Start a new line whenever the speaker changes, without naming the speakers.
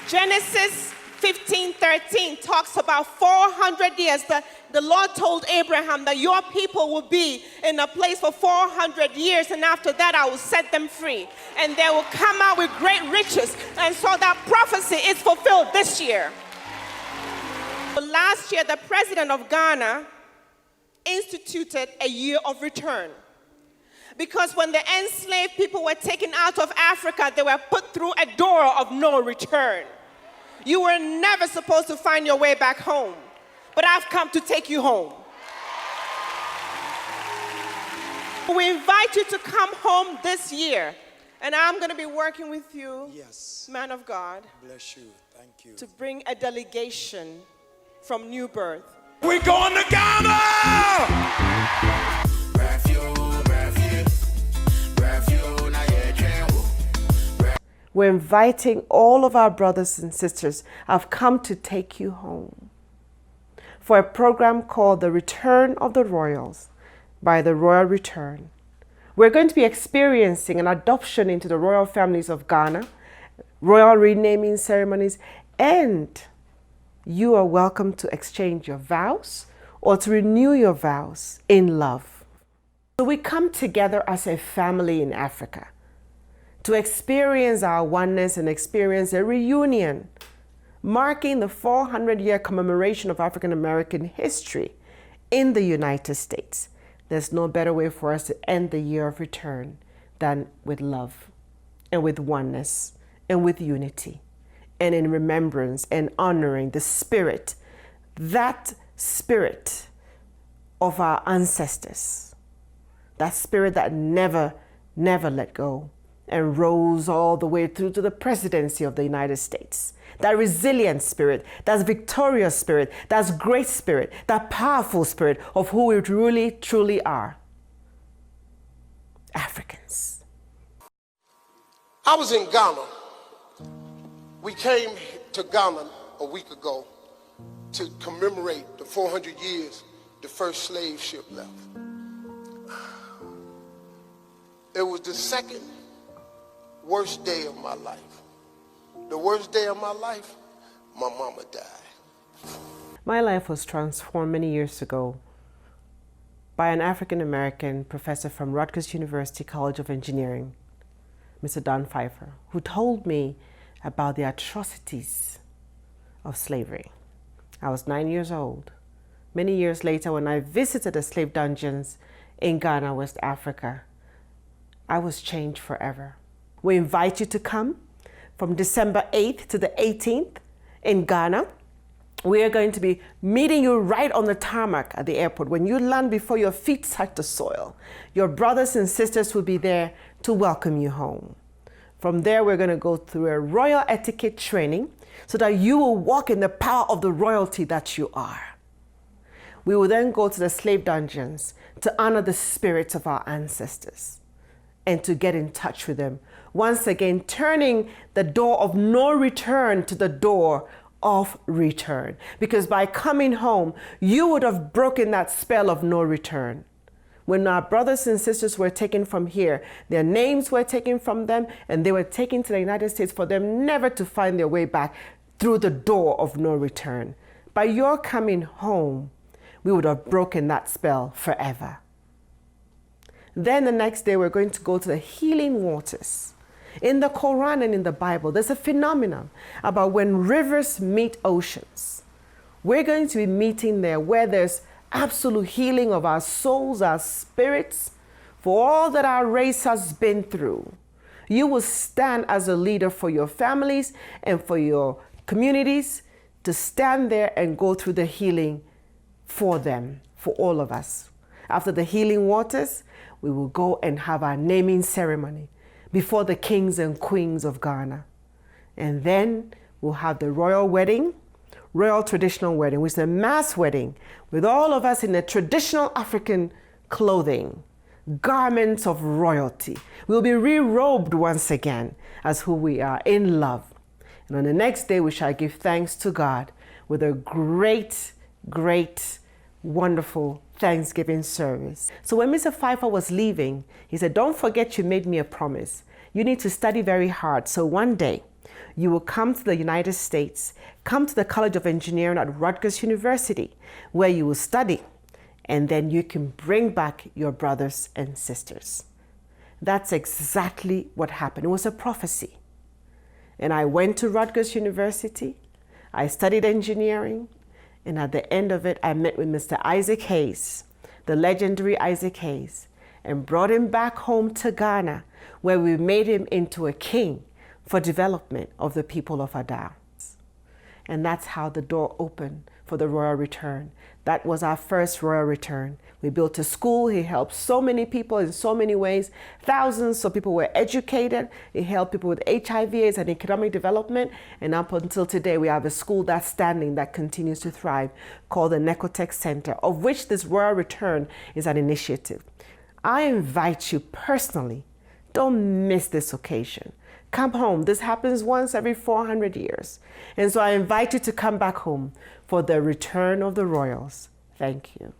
Genesis 15:13 talks about 400 years. The Lord told Abraham that your people will be in a place for 400 years, and after that I will set them free. And they will come out with great riches. And so that prophecy is fulfilled this year. Last year, the president of Ghana instituted a year of return. Because when the enslaved people were taken out of Africa, they were put through a door of no return. You were never supposed to find your way back home, but I've come to take you home. We invite you to come home this year, and I'm going to be working with you,
yes,
man of God.
Bless you. Thank you.
To bring a delegation from New Birth.
We're going to Ghana!
We're inviting all of our brothers and sisters. I've come to take you home for a program called The Return of the Royals by the Royal Return. We're going to be experiencing an adoption into the royal families of Ghana, royal renaming ceremonies, and you are welcome to exchange your vows or to renew your vows in love. So we come together as a family in Africa to experience our oneness and experience a reunion, marking the 400-year commemoration of African American history in the United States. There's no better way for us to end the year of return than with love and with oneness and with unity and in remembrance and honoring the spirit, that spirit of our ancestors, that spirit that never let go and rose all the way through to the presidency of the United States. That resilient spirit, that victorious spirit, that great spirit, that powerful spirit of who we really, truly are. Africans.
I was in Ghana. We came to Ghana a week ago to commemorate the 400 years the first slave ship left. It was the second worst day of my life. The worst day of my life, my mama died.
My life was transformed many years ago by an African-American professor from Rutgers University College of Engineering, Mr. Don Pfeiffer, who told me about the atrocities of slavery. I was 9 years old. Many years later, when I visited the slave dungeons in Ghana, West Africa, I was changed forever. We invite you to come from December 8th to the 18th in Ghana. We are going to be meeting you right on the tarmac at the airport. When you land, before your feet touch the soil, your brothers and sisters will be there to welcome you home. From there, we're going to go through a royal etiquette training so that you will walk in the power of the royalty that you are. We will then go to the slave dungeons to honor the spirits of our ancestors and to get in touch with them. Once again, turning the door of no return to the door of return. Because by coming home, you would have broken that spell of no return. When our brothers and sisters were taken from here, their names were taken from them and they were taken to the United States for them never to find their way back through the door of no return. By your coming home, we would have broken that spell forever. Then the next day, we're going to go to the healing waters. In the Quran and in the Bible, there's a phenomenon about when rivers meet oceans. We're going to be meeting there where there's absolute healing of our souls, our spirits, for all that our race has been through. You will stand as a leader for your families and for your communities to stand there and go through the healing for them, for all of us. After the healing waters, we will go and have our naming ceremony before the kings and queens of Ghana. And then we'll have the royal wedding, royal traditional wedding, which is a mass wedding with all of us in the traditional African clothing, garments of royalty. We'll be re-robed once again as who we are in love. And on the next day, we shall give thanks to God with a great, wonderful Thanksgiving service. So when Mr. Pfeiffer was leaving, he said, don't forget you made me a promise. You need to study very hard. So one day, You will come to the United States, come to the College of Engineering at Rutgers University, where you will study, and then you can bring back your brothers and sisters. That's exactly what happened. It was a prophecy. And I went to Rutgers University, I studied engineering, and at the end of it, I met with Mr. Isaac Hayes, the legendary Isaac Hayes, and brought him back home to Ghana, where we made him into a king for development of the people of Ada. And that's how the door opened for the royal return. That was our first royal return. We built a school. He helped so many people in so many ways. Thousands of people were educated. He helped people with HIV/AIDS and economic development. And up until today, we have a school that's standing that continues to thrive called the Necotech Center, of which this royal return is an initiative. I invite you personally, don't miss this occasion. Come home. This happens once every 400 years. And so I invite you to come back home for the return of the royals. Thank you.